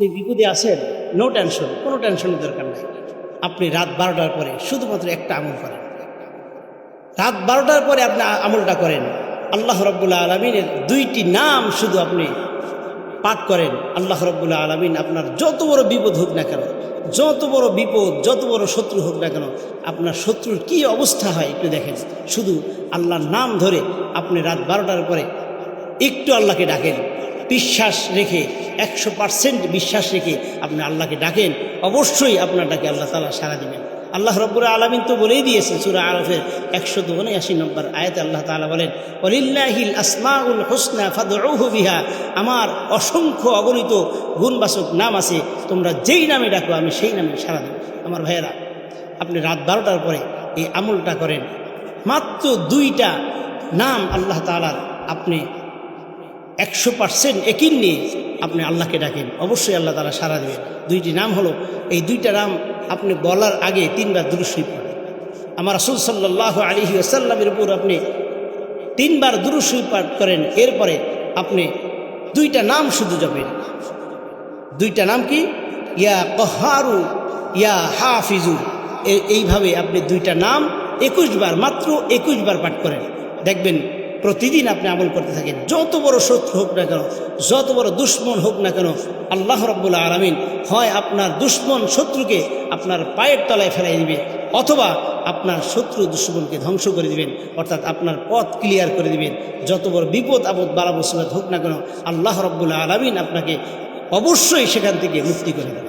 আপনি বিপদে আছেন, নো টেনশন, কোনো টেনশনের দরকার নাই। আপনি রাত 12টার পরে শুধুমাত্র একটা আমল করেন। রাত 12টার পরে আপনি আমলটা করেন, আল্লাহ রাব্বুল আলামিনের 2টি নাম শুধু আপনি পাঠ করেন। আল্লাহ রাব্বুল আলামিন আপনার যত বড় বিপদ হোক না কেন, যত বড় বিপদ, যত বড় শত্রু হোক না কেন, আপনার শত্রুর কি অবস্থা হয় একটু দেখেন। শুধু আল্লাহর নাম ধরে আপনি রাত 12টার পরে একটু আল্লাহকে ডাকেন, বিশ্বাস রেখে 100% বিশ্বাস রেখে আপনি আল্লাহকে ডাকেন, অবশ্যই আপনার ডাকে আল্লাহ তাআলা সাড়া দিবেন। আল্লাহ রাব্বুল আলামিন তো বলেই দিয়েছেন সূরা আরাফের 179 নম্বর আয়াতে আল্লাহ তাআলা বলেন, ওয়ালিল্লাহিল আসমাউল হুসনা ফাদউহু বিহা, আমার অসংখ্য অগণিত গুণবাচক নাম আছে, তোমরা যেই নামে ডাকো আমি সেই নামে সাড়া দেব। আমার ভাইয়েরা, আপনি রাত 12টার পরে এই আমলটা করেন, মাত্র 2টা নাম আল্লাহ তাআলার আপনি 100% ইয়াকিন নিয়ে আপনি আল্লাহকে ডাকেন, অবশ্যই আল্লাহ তাআলা সাড়া দেবেন। 2টি নাম হলো, এই 2টা নাম আপনি বলার আগে 3বার দুরূদ শরীফ পড়েন। আমার রাসূল সাল্লাল্লাহু আলাইহি ওয়াসাল্লামের উপর আপনি 3বার দুরূদ শরীফ পাঠ করেন, এরপরে আপনি 2টা নাম শুধু জপেন। 2টা নাম কি? ইয়া কহারু, ইয়া হাফিজু। এইভাবে আপনি 2টা নাম 21 বার, মাত্র 21 বার পাঠ করেন। দেখবেন প্রতিদিন আপনি আমল করতে থাকেন, যত বড় শত্রু হোক না কেন, যত বড় দুশ্মন হোক না কেন, আল্লাহ রাব্বুল আলামিন হয় আপনার দুশ্মন শত্রুকে আপনার পায়ের তলায় ফেলাই দিবে, অথবা আপনার শত্রু দুশ্মনকে ধ্বংস করে দিবেন, অর্থাৎ আপনার পথ ক্লিয়ার করে দিবেন। যত বড় বিপদ আপদ বালা মুসিবত হোক না কেন, আল্লাহ রাব্বুল আলামিন আপনাকে অবশ্যই সেখান থেকে মুক্তি করে দেবেন।